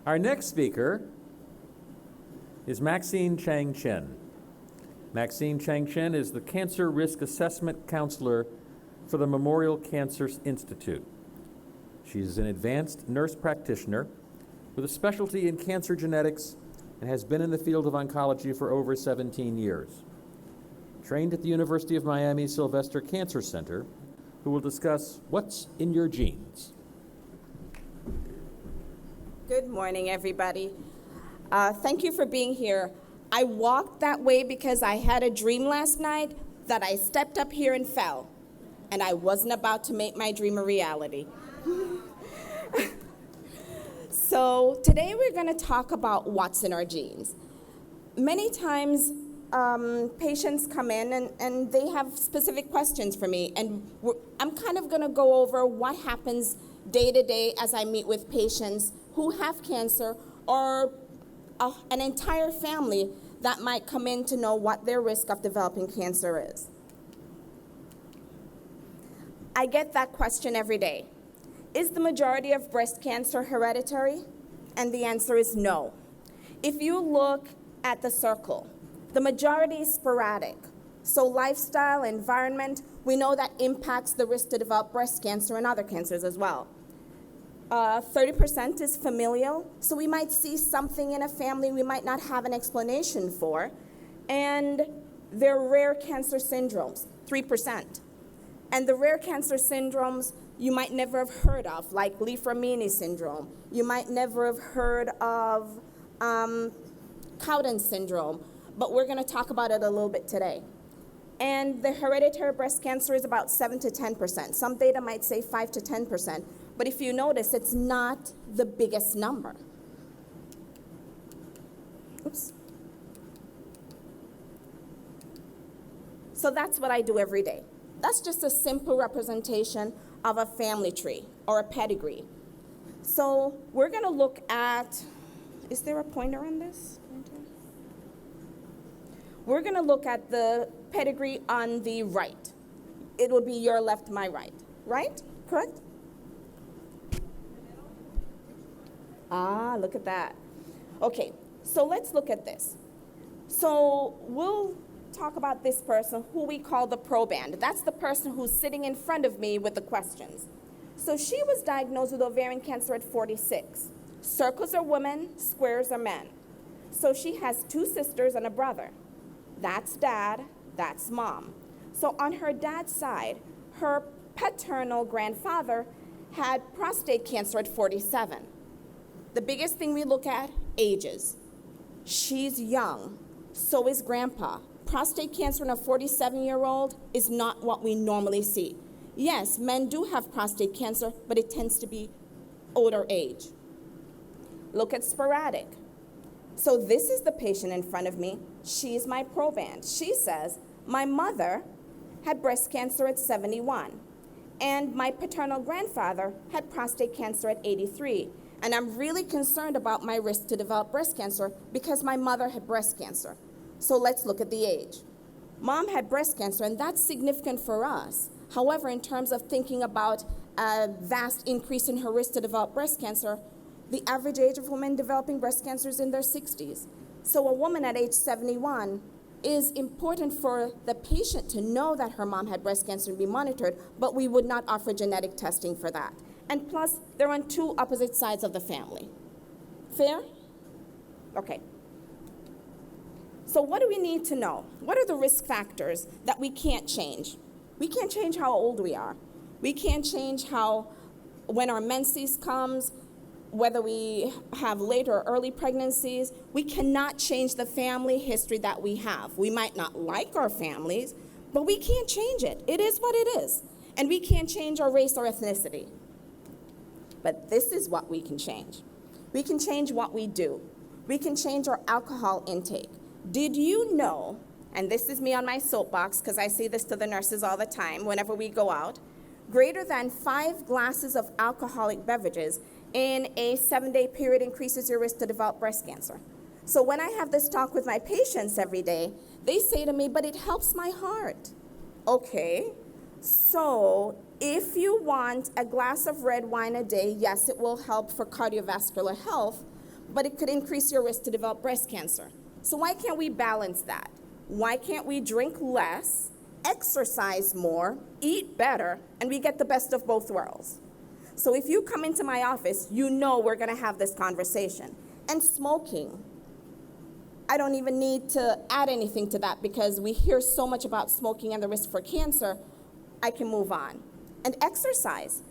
Our next speaker is Maxine Chang Chin. Maxine Chang Chin is the Cancer Risk Assessment Counselor for the Memorial Cancer Institute. She's an advanced nurse practitioner with a specialty in cancer genetics and has been in the field of oncology for over 17 years. Trained at the University of Miami Sylvester Cancer Center, who will discuss what's in your genes. Good morning, everybody. Thank you for being here. I walked that way because I had a dream last night that I stepped up here and fell, and I wasn't about to make my dream a reality. So today we're going to talk about what's in our genes. Many times patients come in and they have specific questions for me, and I'm kind of going to go over what happens day to day as I meet with patients who have cancer or an entire family that might come in to know what their risk of developing cancer is. I get that question every day. Is the majority of breast cancer hereditary? And the answer is no. If you look at the circle, the majority is sporadic. So lifestyle, environment, we know that impacts the risk to develop breast cancer and other cancers as well. 30% is familial, so we might see something in a family we might not have an explanation for. And they're rare cancer syndromes, 3%. And the rare cancer syndromes you might never have heard of, like Li-Fraumeni syndrome. You might never have heard of Cowden syndrome, but we're going to talk about it a little bit today. And the hereditary breast cancer is about 7 to 10%. Some data might say 5 to 10%, but if you notice, it's not the biggest number. Oops. So that's what I do every day. That's just a simple representation of a family tree or a pedigree. So we're going to look at, is there a pointer on this? We're going to look at the pedigree on the right. It will be your left, my right. Right? Correct? Ah, look at that. Okay, so let's look at this. So we'll talk about this person who we call the proband. That's the person who's sitting in front of me with the questions. So she was diagnosed with ovarian cancer at 46. Circles are women, squares are men. So she has 2 sisters and a brother. That's dad, that's mom. So on her dad's side, her paternal grandfather had prostate cancer at 47. The biggest thing we look at, ages. She's young, so is grandpa. Prostate cancer in a 47-year-old is not what we normally see. Yes, men do have prostate cancer, but it tends to be older age. Look at sporadic. So this is the patient in front of me. She's my proband. She says, my mother had breast cancer at 71, and my paternal grandfather had prostate cancer at 83. And I'm really concerned about my risk to develop breast cancer because my mother had breast cancer. So let's look at the age. Mom had breast cancer, and that's significant for us. However, in terms of thinking about a vast increase in her risk to develop breast cancer, the average age of women developing breast cancer is in their 60s. So a woman at age 71 is important for the patient to know that her mom had breast cancer and be monitored, but we would not offer genetic testing for that. And plus, they're on 2 opposite sides of the family. Fair? Okay. So what do we need to know? What are the risk factors that we can't change? We can't change how old we are. We can't change when our menses comes, whether we have late or early pregnancies. We cannot change the family history that we have. We might not like our families, but we can't change it. It is what it is. And we can't change our race or ethnicity. But this is what we can change. We can change what we do. We can change our alcohol intake. Did you know, and this is me on my soapbox because I say this to the nurses all the time whenever we go out, greater than 5 glasses of alcoholic beverages in a 7-day period increases your risk to develop breast cancer. So when I have this talk with my patients every day, they say to me, but it helps my heart. Okay, so if you want a glass of red wine a day, yes, it will help for cardiovascular health, but it could increase your risk to develop breast cancer. So why can't we balance that? Why can't we drink less, exercise more, eat better, and we get the best of both worlds? So if you come into my office, you know we're gonna have this conversation. And smoking, I don't even need to add anything to that because we hear so much about smoking and the risk for cancer, I can move on. And exercise,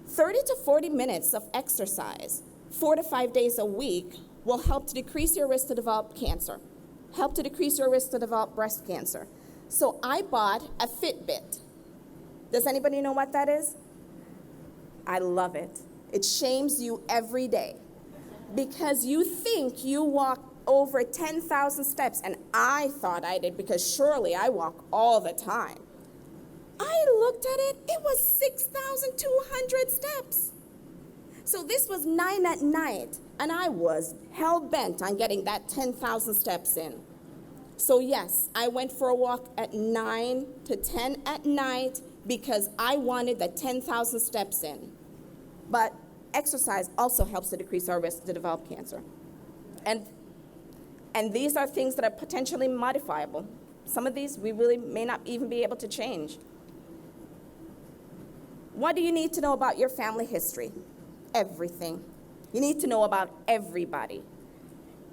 30 to 40 minutes of exercise, 4 to 5 days a week will help to decrease your risk to develop cancer, help to decrease your risk to develop breast cancer. So I bought a Fitbit. Does anybody know what that is? I love it. It shames you every day because you think you walk over 10,000 steps, and I thought I did because surely I walk all the time. I looked at it, it was 6,200 steps. So this was 9 at night, and I was hell-bent on getting that 10,000 steps in. So yes, I went for a walk at 9 to 10 at night because I wanted the 10,000 steps in. But exercise also helps to decrease our risk to develop cancer. And these are things that are potentially modifiable. Some of these we really may not even be able to change. What do you need to know about your family history? Everything. You need to know about everybody.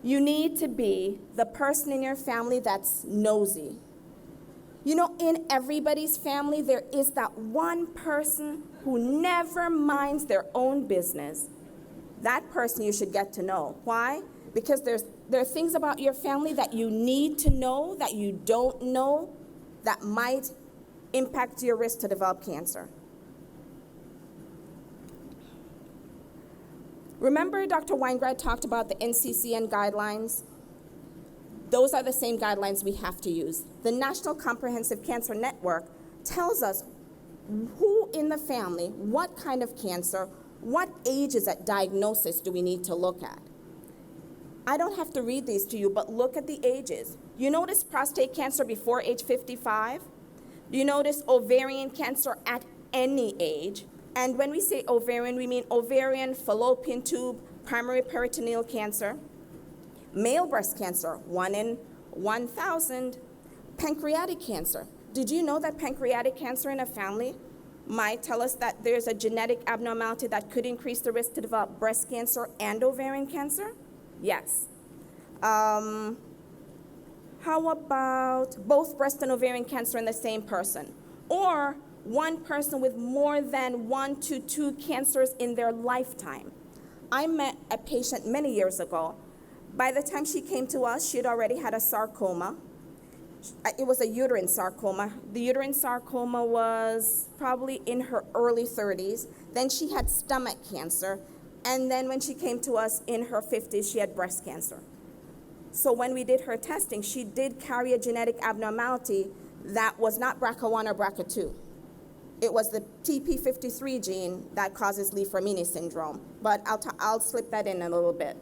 You need to be the person in your family that's nosy. You know, in everybody's family, there is that one person who never minds their own business. That person you should get to know. Why? Because there are things about your family that you need to know that you don't know that might impact your risk to develop cancer. Remember Dr. Weingrad talked about the NCCN guidelines? Those are the same guidelines we have to use. The National Comprehensive Cancer Network tells us who in the family, what kind of cancer, what ages at diagnosis do we need to look at. I don't have to read these to you, but look at the ages. You notice prostate cancer before age 55? You notice ovarian cancer at any age? And when we say ovarian, we mean ovarian, fallopian tube, primary peritoneal cancer, male breast cancer, 1 in 1,000, pancreatic cancer. Did you know that pancreatic cancer in a family might tell us that there's a genetic abnormality that could increase the risk to develop breast cancer and ovarian cancer? Yes. How about both breast and ovarian cancer in the same person? Or one person with more than 1 to 2 cancers in their lifetime. I met a patient many years ago. By the time she came to us, she had already had a sarcoma. It was a uterine sarcoma. The uterine sarcoma was probably in her early 30s. Then she had stomach cancer. And then when she came to us in her 50s, she had breast cancer. So when we did her testing, she did carry a genetic abnormality that was not BRCA1 or BRCA2. It was the TP53 gene that causes Li-Fraumeni syndrome. But I'll slip that in a little bit.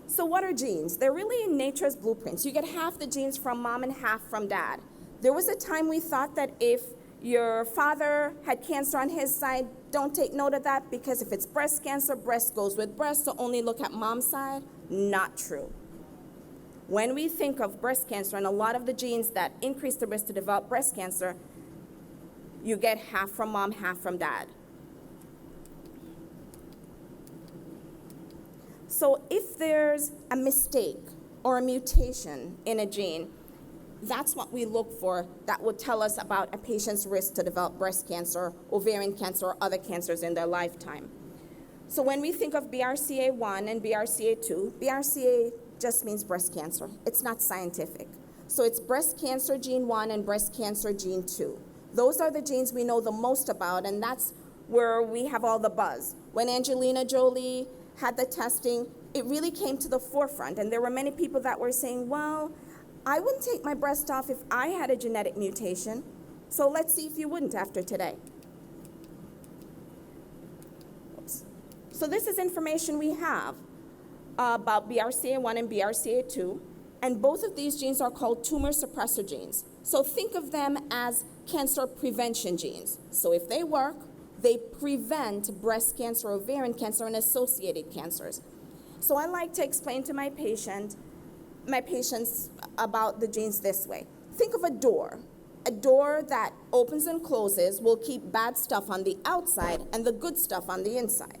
So what are genes? They're really in nature's blueprints. You get half the genes from mom and half from dad. There was a time we thought that if your father had cancer on his side, don't take note of that because if it's breast cancer, breast goes with breast, so only look at mom's side. Not true. When we think of breast cancer and a lot of the genes that increase the risk to develop breast cancer, you get half from mom, half from dad. So if there's a mistake or a mutation in a gene, that's what we look for that would tell us about a patient's risk to develop breast cancer, ovarian cancer, or other cancers in their lifetime. So when we think of BRCA1 and BRCA2, BRCA just means breast cancer. It's not scientific. So it's breast cancer gene 1 and breast cancer gene 2. Those are the genes we know the most about, and that's where we have all the buzz. When Angelina Jolie had the testing, it really came to the forefront, and there were many people that were saying, well, I wouldn't take my breast off if I had a genetic mutation, so let's see if you wouldn't after today. Oops. So this is information we have about BRCA1 and BRCA2, and both of these genes are called tumor suppressor genes. So think of them as cancer prevention genes. So if they work, they prevent breast cancer, ovarian cancer, and associated cancers. So I like to explain to my patients about the genes this way. Think of a door. A door that opens and closes will keep bad stuff on the outside and the good stuff on the inside.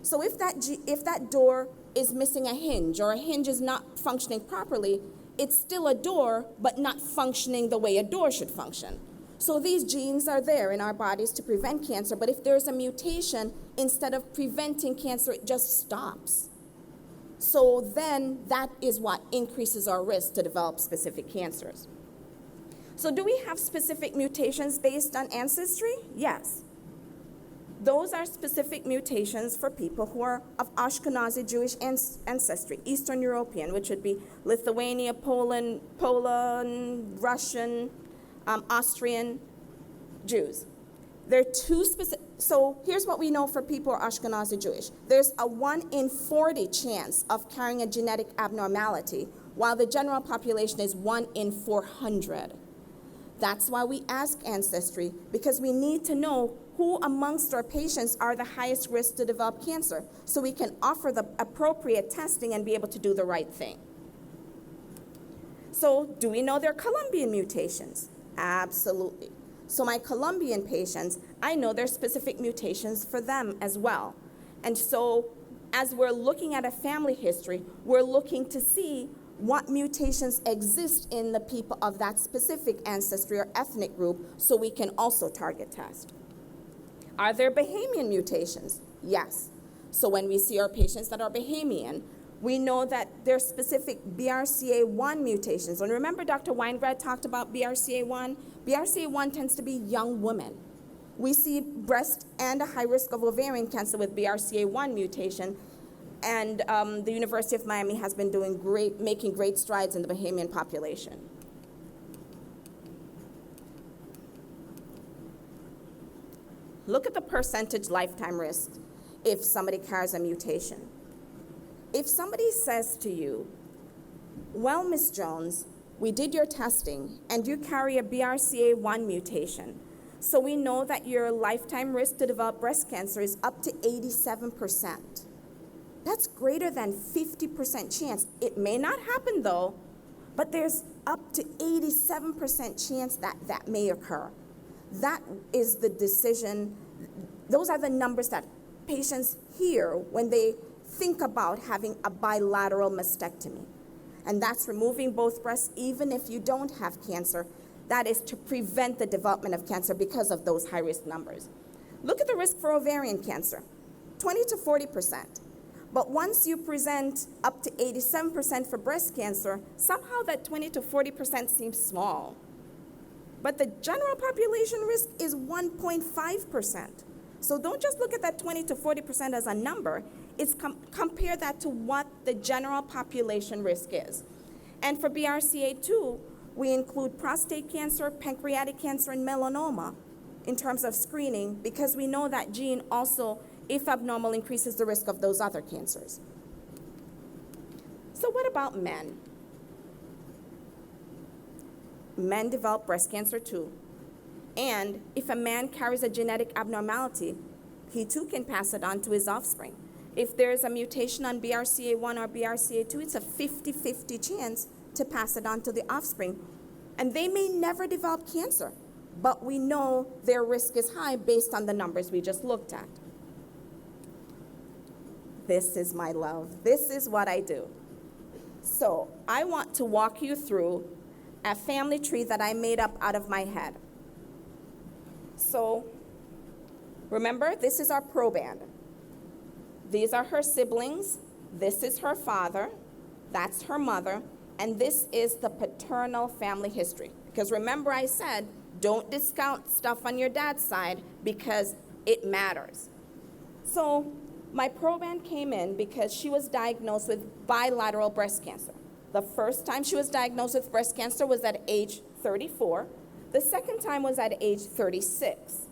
So if that door is missing a hinge, or a hinge is not functioning properly, it's still a door, but not functioning the way a door should function. So these genes are there in our bodies to prevent cancer, but if there's a mutation, instead of preventing cancer, it just stops. So then that is what increases our risk to develop specific cancers. So do we have specific mutations based on ancestry? Yes. Those are specific mutations for people who are of Ashkenazi Jewish ancestry, Eastern European, which would be Lithuania, Poland, Russian, Austrian Jews. There are two specific, so here's what we know for people who are Ashkenazi Jewish. There's a 1 in 40 chance of carrying a genetic abnormality, while the general population is 1 in 400. That's why we ask ancestry, because we need to know who amongst our patients are the highest risk to develop cancer, so we can offer the appropriate testing and be able to do the right thing. So do we know their Colombian mutations? Absolutely. So my Colombian patients, I know there's specific mutations for them as well. And so as we're looking at a family history, we're looking to see what mutations exist in the people of that specific ancestry or ethnic group, so we can also target test. Are there Bahamian mutations? Yes. So when we see our patients that are Bahamian, we know that there's specific BRCA1 mutations. And remember Dr. Weingrad talked about BRCA1? BRCA1 tends to be young women. We see breast and a high risk of ovarian cancer with BRCA1 mutation, and the University of Miami has been making great strides in the Bahamian population. Look at the percentage lifetime risk if somebody carries a mutation. If somebody says to you, well, Ms. Jones, we did your testing and you carry a BRCA1 mutation, so we know that your lifetime risk to develop breast cancer is up to 87%. That's greater than 50% chance. It may not happen though, but there's up to 87% chance that that may occur. That is the decision, those are the numbers that patients hear when they think about having a bilateral mastectomy. And that's removing both breasts even if you don't have cancer. That is to prevent the development of cancer because of those high-risk numbers. Look at the risk for ovarian cancer, 20 to 40%. But once you present up to 87% for breast cancer, somehow that 20 to 40% seems small. But the general population risk is 1.5%. So don't just look at that 20 to 40% as a number. It's compare that to what the general population risk is. And for BRCA2, we include prostate cancer, pancreatic cancer, and melanoma in terms of screening, because we know that gene also, if abnormal, increases the risk of those other cancers. So what about men? Men develop breast cancer too. And if a man carries a genetic abnormality, he too can pass it on to his offspring. If there's a mutation on BRCA1 or BRCA2, it's a 50-50 chance to pass it on to the offspring. And they may never develop cancer, but we know their risk is high based on the numbers we just looked at. This is my love. This is what I do. So I want to walk you through a family tree that I made up out of my head. So remember, this is our proband. These are her siblings. This is her father. That's her mother. And this is the paternal family history. Because remember I said, don't discount stuff on your dad's side because it matters. So my proband came in because she was diagnosed with bilateral breast cancer. The first time she was diagnosed with breast cancer was at age 34. The second time was at age 36.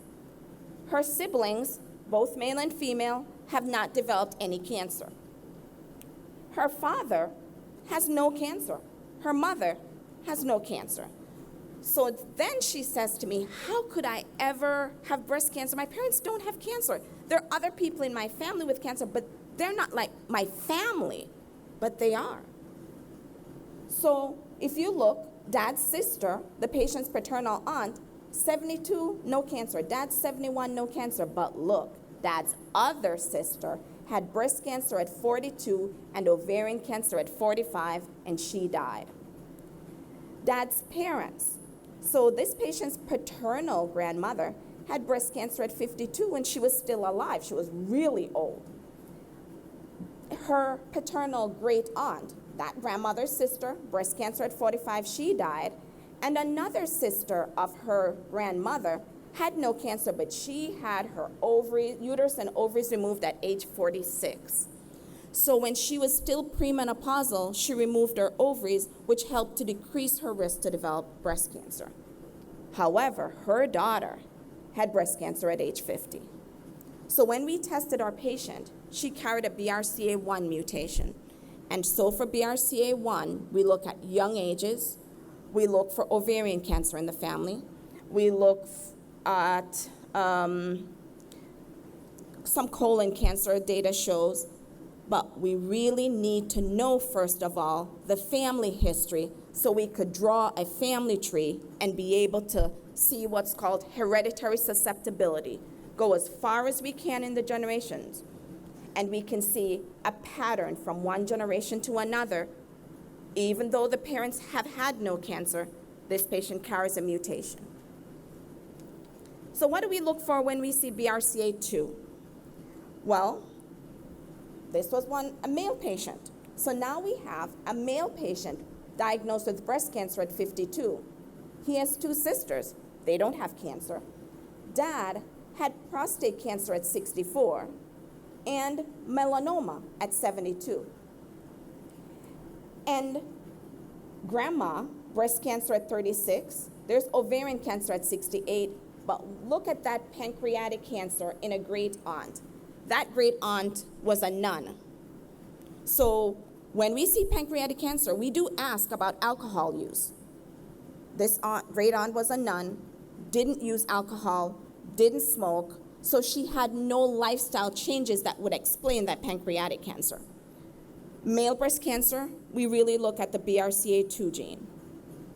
Her siblings, both male and female, have not developed any cancer. Her father has no cancer. Her mother has no cancer. So then she says to me, how could I ever have breast cancer? My parents don't have cancer. There are other people in my family with cancer, but they're not like my family, but they are. So if you look, dad's sister, the patient's paternal aunt, 72, no cancer. Dad's 71, no cancer. But look, dad's other sister had breast cancer at 42 and ovarian cancer at 45, and she died. Dad's parents. So this patient's paternal grandmother had breast cancer at 52 when she was still alive. She was really old. Her paternal great aunt, that grandmother's sister, breast cancer at 45, she died. And another sister of her grandmother had no cancer, but she had her uterus and ovaries removed at age 46. So when she was still premenopausal, she removed her ovaries, which helped to decrease her risk to develop breast cancer. However, her daughter had breast cancer at age 50. So when we tested our patient, she carried a BRCA1 mutation. And so for BRCA1, we look at young ages, we look for ovarian cancer in the family, we look at some colon cancer data shows, but we really need to know, first of all, the family history so we could draw a family tree and be able to see what's called hereditary susceptibility, go as far as we can in the generations, and we can see a pattern from one generation to another. Even though the parents have had no cancer, this patient carries a mutation. So what do we look for when we see BRCA2? Well, this was a male patient. So now we have a male patient diagnosed with breast cancer at 52. He has two sisters. They don't have cancer. Dad had prostate cancer at 64 and melanoma at 72. And grandma, breast cancer at 36. There's ovarian cancer at 68. But look at that pancreatic cancer in a great aunt. That great aunt was a nun. So when we see pancreatic cancer, we do ask about alcohol use. This great aunt was a nun, didn't use alcohol, didn't smoke, so she had no lifestyle changes that would explain that pancreatic cancer. Male breast cancer, we really look at the BRCA2 gene,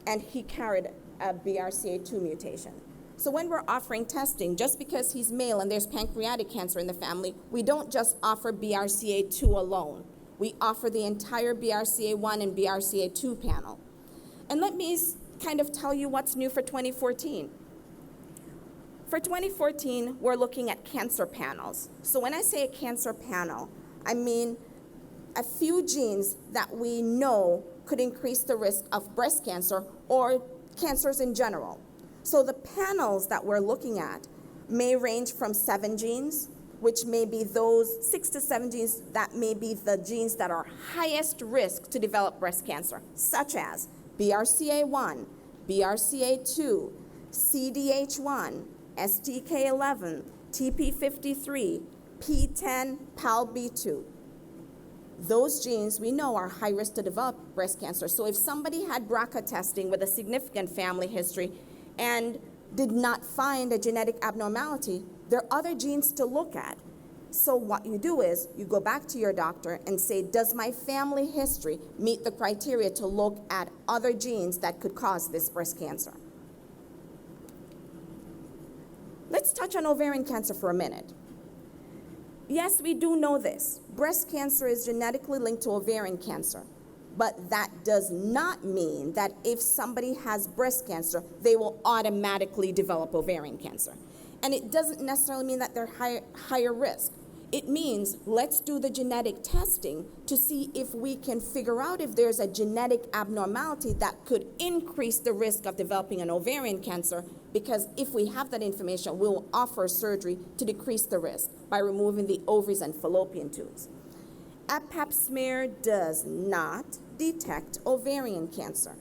and he carried a BRCA2 mutation. So when we're offering testing, just because he's male and there's pancreatic cancer in the family, we don't just offer BRCA2 alone. We offer the entire BRCA1 and BRCA2 panel. And let me kind of tell you what's new for 2014. For 2014, we're looking at cancer panels. So when I say a cancer panel, I mean a few genes that we know could increase the risk of breast cancer or cancers in general. So the panels that we're looking at may range from 7 genes, which may be those 6 to 7 genes that may be the genes that are highest risk to develop breast cancer, such as BRCA1, BRCA2, CDH1, STK11, TP53, P10, PALB2. Those genes we know are high risk to develop breast cancer. So if somebody had BRCA testing with a significant family history and did not find a genetic abnormality, there are other genes to look at. So what you do is you go back to your doctor and say, does my family history meet the criteria to look at other genes that could cause this breast cancer? Let's touch on ovarian cancer for a minute. Yes, we do know this. Breast cancer is genetically linked to ovarian cancer. But that does not mean that if somebody has breast cancer, they will automatically develop ovarian cancer. And it doesn't necessarily mean that they're higher risk. It means let's do the genetic testing to see if we can figure out if there's a genetic abnormality that could increase the risk of developing an ovarian cancer, because if we have that information, we'll offer surgery to decrease the risk by removing the ovaries and fallopian tubes. A pap smear does not detect ovarian cancer.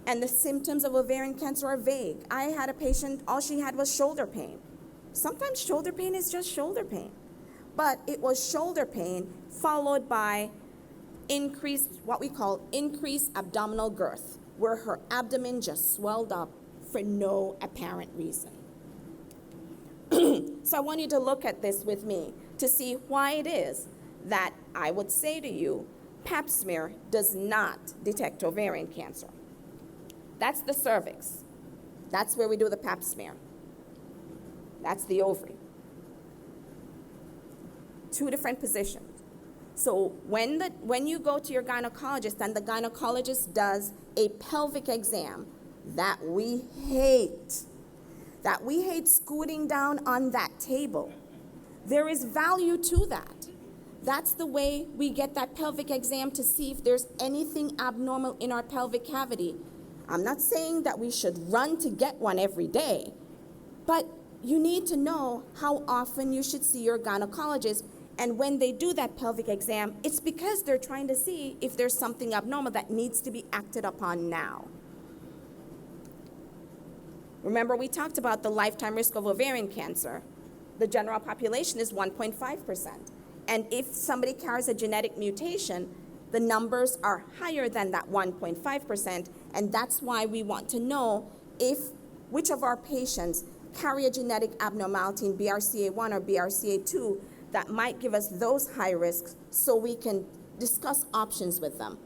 And the symptoms of ovarian cancer are vague. I had a patient, all she had was shoulder pain. Sometimes shoulder pain is just shoulder pain. But it was shoulder pain followed by increased, what we call increased abdominal girth. where her abdomen just swelled up for no apparent reason. So I want you to look at this with me to see why it is that I would say to you, Pap smear does not detect ovarian cancer. That's the cervix. That's where we do the Pap smear. That's the ovary. Two different positions. So when you go to your gynecologist and the gynecologist does a pelvic exam that we hate scooting down on that table, there is value to that. That's the way we get that pelvic exam to see if there's anything abnormal in our pelvic cavity. I'm not saying that we should run to get one every day, but you need to know how often you should see your gynecologist. And when they do that pelvic exam, it's because they're trying to see if there's something abnormal that needs to be acted upon now. Remember, we talked about the lifetime risk of ovarian cancer. The general population is 1.5%. And if somebody carries a genetic mutation, the numbers are higher than that 1.5%. And that's why we want to know which of our patients carry a genetic abnormality in BRCA1 or BRCA2 that might give us those high risks so we can discuss options with them.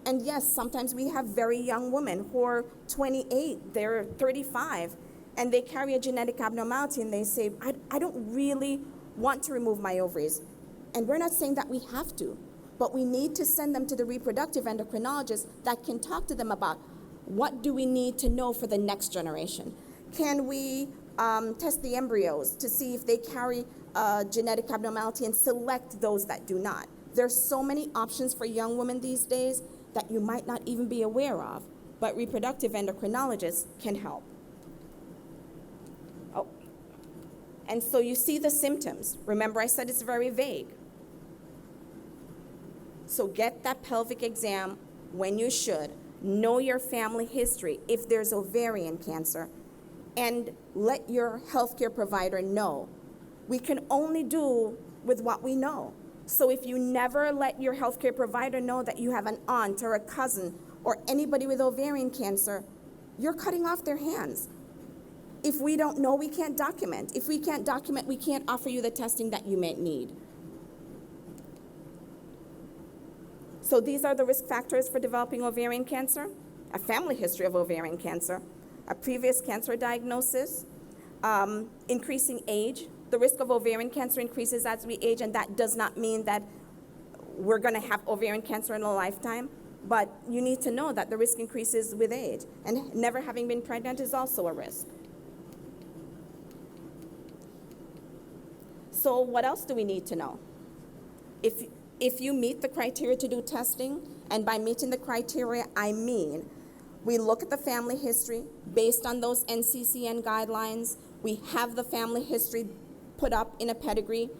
And yes, sometimes we have very young women who are 28, they're 35, and they carry a genetic abnormality and they say, I don't really want to remove my ovaries. And we're not saying that we have to, but we need to send them to the reproductive endocrinologist that can talk to them about what do we need to know for the next generation. Can we test the embryos to see if they carry genetic abnormality and select those that do not? There's so many options for young women these days that you might not even be aware of, but reproductive endocrinologists can help. Oh, and so you see the symptoms. Remember, I said it's very vague. So get that pelvic exam when you should. Know your family history if there's ovarian cancer, and let your healthcare provider know. We can only do with what we know. So if you never let your healthcare provider know that you have an aunt or a cousin or anybody with ovarian cancer, you're cutting off their hands. If we don't know, we can't document. If we can't document, we can't offer you the testing that you may need. So these are the risk factors for developing ovarian cancer: a family history of ovarian cancer, a previous cancer diagnosis, increasing age. The risk of ovarian cancer increases as we age, and that does not mean that we're going to have ovarian cancer in a lifetime, but you need to know that the risk increases with age, and never having been pregnant is also a risk. So what else do we need to know? If you meet the criteria to do testing, and by meeting the criteria, I mean we look at the family history based on those NCCN guidelines. We have the family history put up in a pedigree.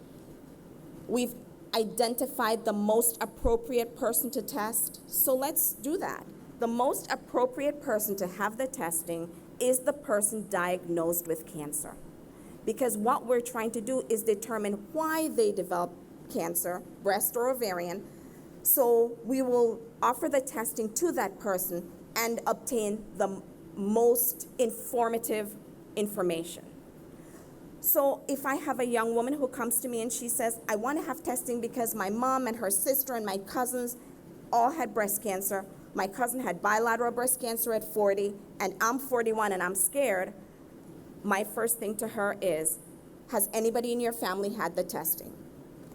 We've identified the most appropriate person to test. So let's do that. The most appropriate person to have the testing is the person diagnosed with cancer. Because what we're trying to do is determine why they develop cancer, breast or ovarian. So we will offer the testing to that person and obtain the most informative information. So if I have a young woman who comes to me and she says, I want to have testing because my mom and her sister and my cousins all had breast cancer. My cousin had bilateral breast cancer at 40, and I'm 41 and I'm scared. My first thing to her is, has anybody in your family had the testing?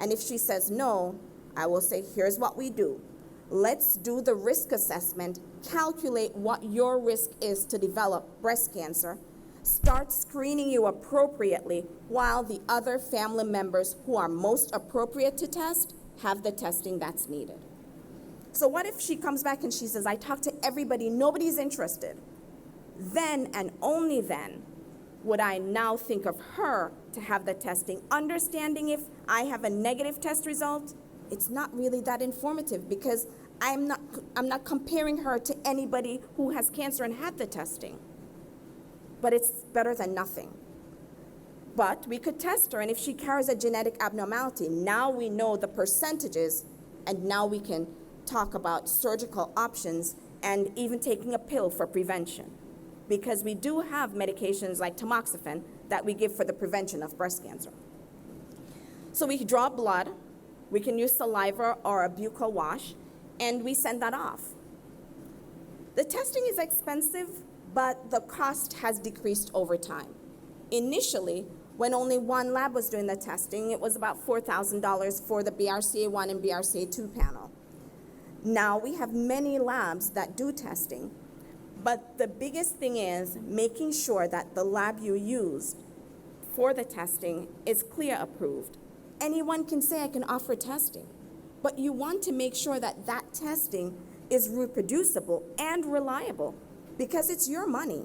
And if she says no, I will say, here's what we do. Let's do the risk assessment, calculate what your risk is to develop breast cancer, start screening you appropriately while the other family members who are most appropriate to test have the testing that's needed. So what if she comes back and she says, I talked to everybody, nobody's interested? Then and only then would I now think of her to have the testing, understanding if I have a negative test result, it's not really that informative because I'm not comparing her to anybody who has cancer and had the testing. But it's better than nothing. But we could test her, and if she carries a genetic abnormality, now we know the percentages, and now we can talk about surgical options and even taking a pill for prevention, because we do have medications like tamoxifen that we give for the prevention of breast cancer. So we draw blood, we can use saliva or a buccal wash, and we send that off. The testing is expensive, but the cost has decreased over time. Initially, when only one lab was doing the testing, it was about $4,000 for the BRCA1 and BRCA2 panel. Now we have many labs that do testing, but the biggest thing is making sure that the lab you use for the testing is CLIA approved. Anyone can say, I can offer testing, but you want to make sure that that testing is reproducible and reliable, because it's your money.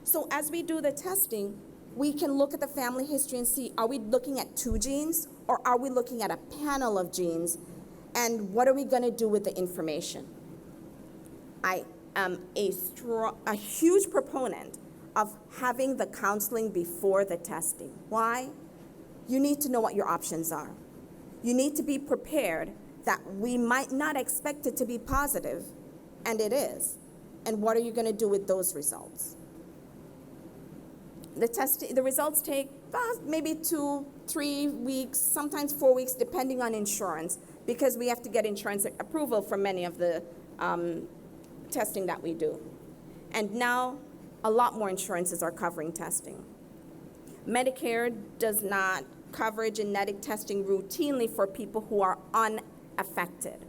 So as we do the testing, we can look at the family history and see, are we looking at 2 genes or are we looking at a panel of genes, and what are we going to do with the information? I am a huge proponent of having the counseling before the testing. Why? You need to know what your options are. You need to be prepared that we might not expect it to be positive, and it is. And what are you going to do with those results? The results take maybe 2-3 weeks, sometimes 4 weeks, depending on insurance, because we have to get insurance approval for many of the testing that we do. And now, a lot more insurances are covering testing. Medicare does not cover genetic testing routinely for people who are unaffected.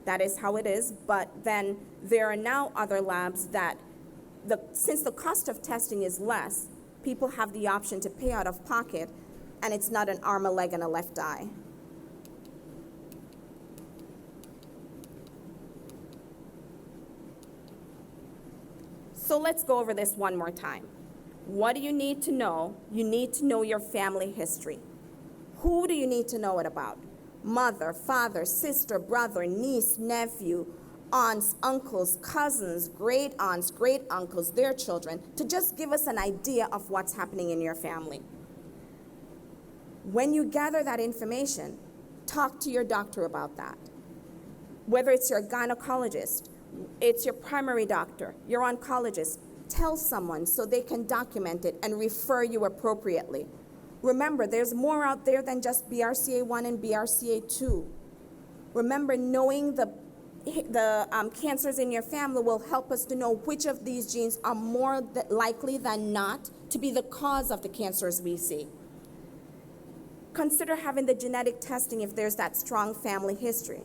That is how it is, but then there are now other labs that, since the cost of testing is less, people have the option to pay out of pocket, and it's not an arm, a leg, and a left eye. So let's go over this one more time. What do you need to know? You need to know your family history. Who do you need to know it about? Mother, father, sister, brother, niece, nephew, aunts, uncles, cousins, great aunts, great uncles, their children, to just give us an idea of what's happening in your family. When you gather that information, talk to your doctor about that. Whether it's your gynecologist, it's your primary doctor, your oncologist, tell someone so they can document it and refer you appropriately. Remember, there's more out there than just BRCA1 and BRCA2. Remember, knowing the cancers in your family will help us to know which of these genes are more likely than not to be the cause of the cancers we see. Consider having the genetic testing if there's that strong family history.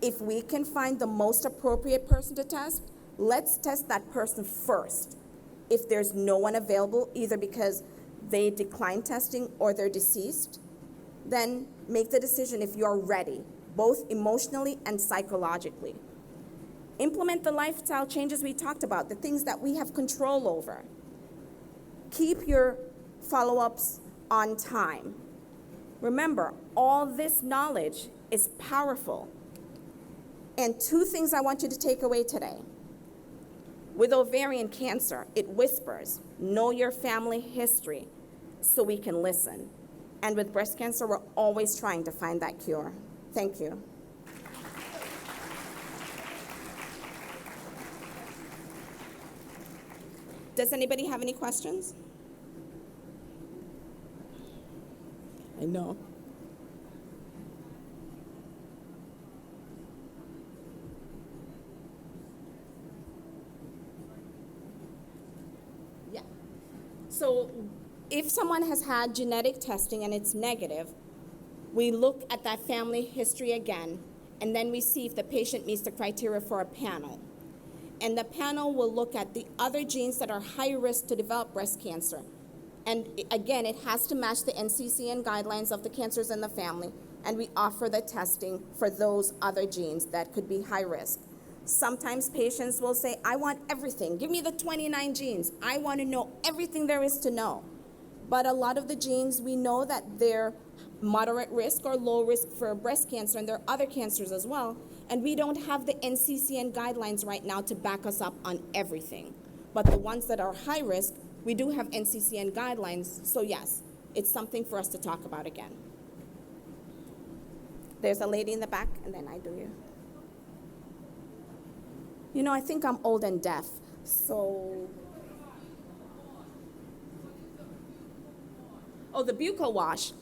If we can find the most appropriate person to test, let's test that person first. If there's no one available, either because they decline testing or they're deceased, then make the decision if you're ready, both emotionally and psychologically. Implement the lifestyle changes we talked about, the things that we have control over. Keep your follow-ups on time. Remember, all this knowledge is powerful. And 2 things I want you to take away today. With ovarian cancer, it whispers, know your family history so we can listen. And with breast cancer, we're always trying to find that cure. Thank you. Does anybody have any questions? I know. So if someone has had genetic testing and it's negative, we look at that family history again, and then we see if the patient meets the criteria for a panel. And the panel will look at the other genes that are high risk to develop breast cancer. And again, it has to match the NCCN guidelines of the cancers in the family, and we offer the testing for those other genes that could be high risk. Sometimes patients will say, I want everything. Give me the 29 genes. I want to know everything there is to know. But a lot of the genes, we know that they're moderate risk or low risk for breast cancer, and there are other cancers as well. And we don't have the NCCN guidelines right now to back us up on everything. But the ones that are high risk, we do have NCCN guidelines. So yes, it's something for us to talk about again. There's a lady in the back, and then I do you. You know, I think I'm old and deaf, so. Oh, the buccal wash.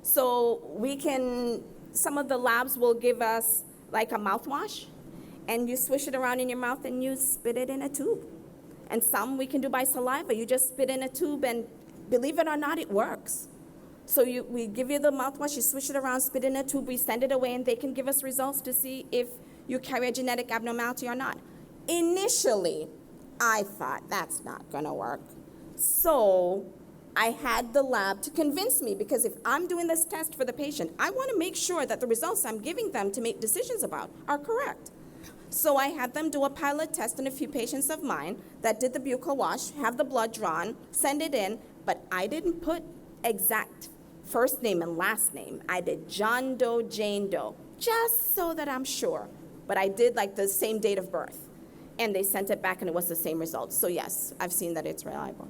So some of the labs will give us like a mouthwash, and you swish it around in your mouth and you spit it in a tube. And some we can do by saliva. You just spit in a tube, and believe it or not, it works. So we give you the mouthwash, you swish it around, spit in a tube, we send it away, and they can give us results to see if you carry a genetic abnormality or not. Initially, I thought that's not gonna work. So I had the lab to convince me, because if I'm doing this test for the patient, I wanna make sure that the results I'm giving them to make decisions about are correct. So I had them do a pilot test in a few patients of mine that did the buccal wash, have the blood drawn, send it in, but I didn't put exact first name and last name. I did John Doe, Jane Doe, just so that I'm sure. But I did like the same date of birth. And they sent it back and it was the same results. So yes, I've seen that it's reliable.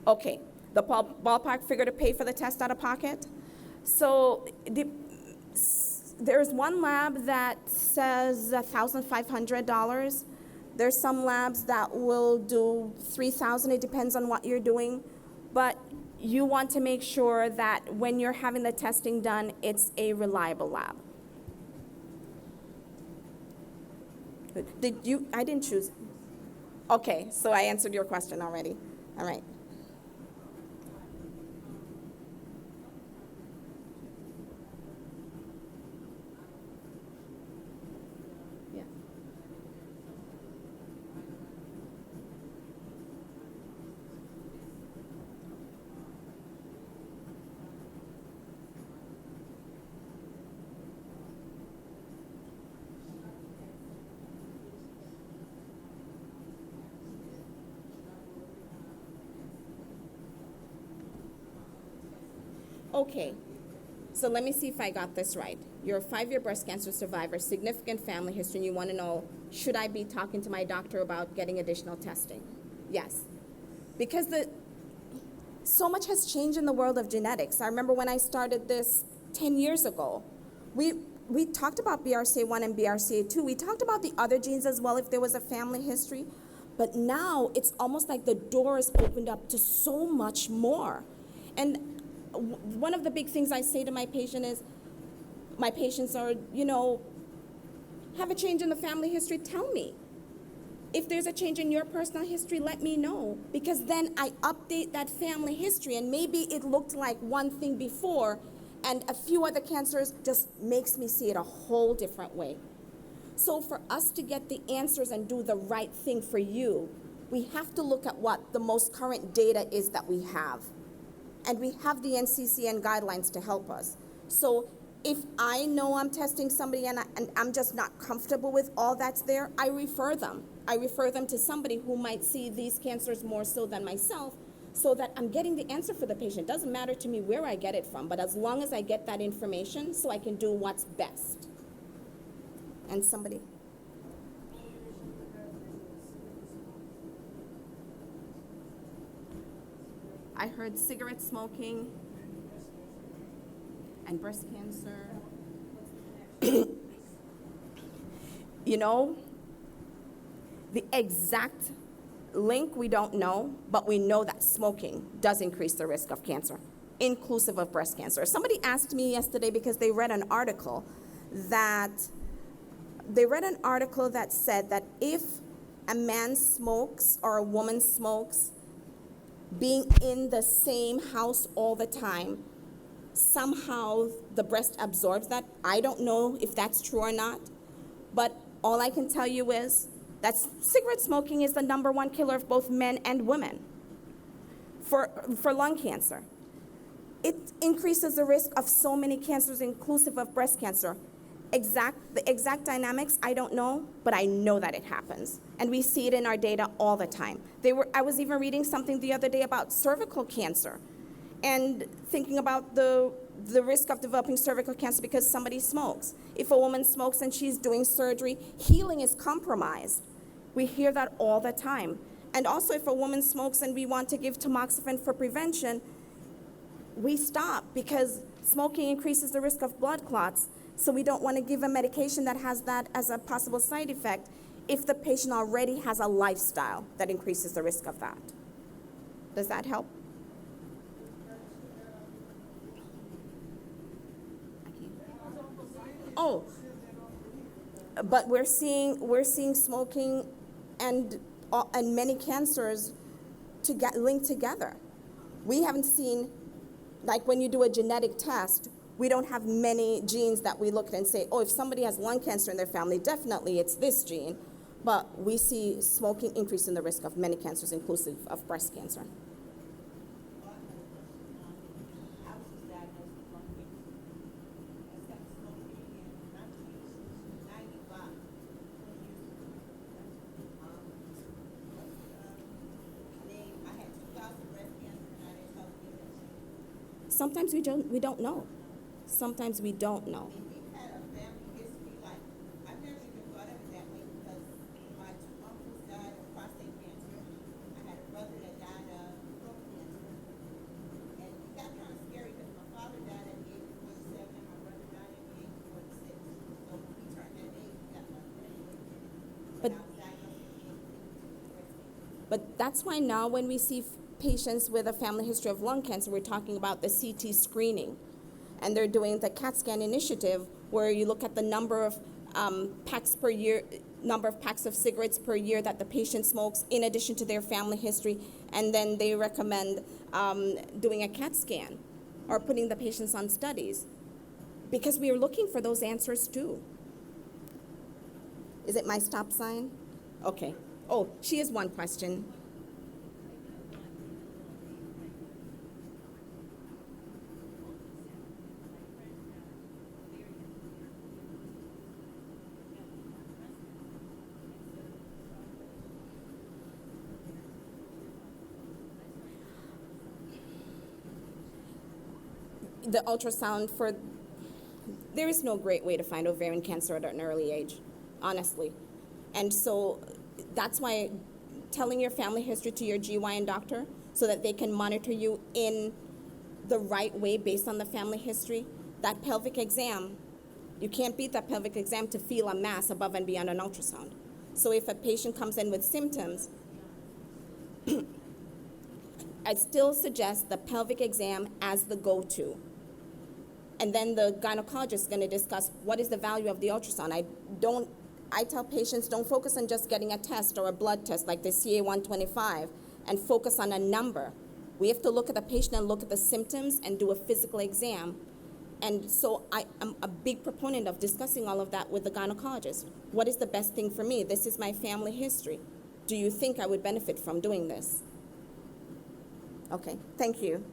Okay, the ballpark figure to pay for the test out of pocket. So there's one lab that says $1,500. There's some labs that will do $3,000. It depends on what you're doing. But you want to make sure that when you're having the testing done, it's a reliable lab. I didn't choose. Okay, so I answered your question already. All right. Okay, so let me see if I got this right. You're a 5-year breast cancer survivor, significant family history, and you want to know, should I be talking to my doctor about getting additional testing? Yes, because so much has changed in the world of genetics. I remember when I started this 10 years ago, we talked about BRCA1 and BRCA2. We talked about the other genes as well if there was a family history, but now it's almost like the door is opened up to so much more. And one of the big things I say to my patients are, have a change in the family history, tell me. If there's a change in your personal history, let me know, because then I update that family history, and maybe it looked like one thing before, and a few other cancers just makes me see it a whole different way. So for us to get the answers and do the right thing for you, we have to look at what the most current data is that we have. And we have the NCCN guidelines to help us. So if I know I'm testing somebody and I'm just not comfortable with all that's there, I refer them. I refer them to somebody who might see these cancers more so than myself, so that I'm getting the answer for the patient. It doesn't matter to me where I get it from, but as long as I get that information so I can do what's best. And somebody. I heard cigarette smoking and breast cancer. The exact link we don't know, but we know that smoking does increase the risk of cancer, inclusive of breast cancer. Somebody asked me yesterday because they read an article that said that if a man smokes or a woman smokes, being in the same house all the time, somehow the breast absorbs that. I don't know if that's true or not, but all I can tell you is that cigarette smoking is the #1 killer of both men and women for lung cancer. It increases the risk of so many cancers, inclusive of breast cancer. The exact dynamics, I don't know, but I know that it happens. And we see it in our data all the time. I was even reading something the other day about cervical cancer and thinking about the risk of developing cervical cancer because somebody smokes. If a woman smokes and she's doing surgery, healing is compromised. We hear that all the time. And also if a woman smokes and we want to give tamoxifen for prevention, we stop because Smoking increases the risk of blood clots, so we don't want to give a medication that has that as a possible side effect if the patient already has a lifestyle that increases the risk of that. Does that help? Oh, but we're seeing smoking and many cancers to get linked together. We haven't seen, like when you do a genetic test, we don't have many genes that we look at and say, oh, if somebody has lung cancer in their family, definitely it's this gene. But we see smoking increase in the risk of many cancers, inclusive of breast cancer. Sometimes we don't know. Sometimes we don't know. But that's why now when we see patients with a family history of lung cancer, we're talking about the CT screening. And they're doing the CAT scan initiative where you look at the number of packs per year, number of packs of cigarettes per year that the patient smokes in addition to their family history. And then they recommend doing a CAT scan or putting the patients on studies because we are looking for those answers too. Is it my stop sign? Okay. Oh, she has one question. The ultrasound there is no great way to find ovarian cancer at an early age, honestly. And so that's why telling your family history to your GYN doctor so that they can monitor you in the right way based on the family history. That pelvic exam, you can't beat that pelvic exam to feel a mass above and beyond an ultrasound. So if a patient comes in with symptoms, I still suggest the pelvic exam as the go-to. And then the gynecologist is going to discuss what is the value of the ultrasound. I tell patients don't focus on just getting a test or a blood test like the CA-125 and focus on a number. We have to look at the patient and look at the symptoms and do a physical exam. And so I am a big proponent of discussing all of that with the gynecologist. What is the best thing for me? This is my family history. Do you think I would benefit from doing this? Okay, thank you.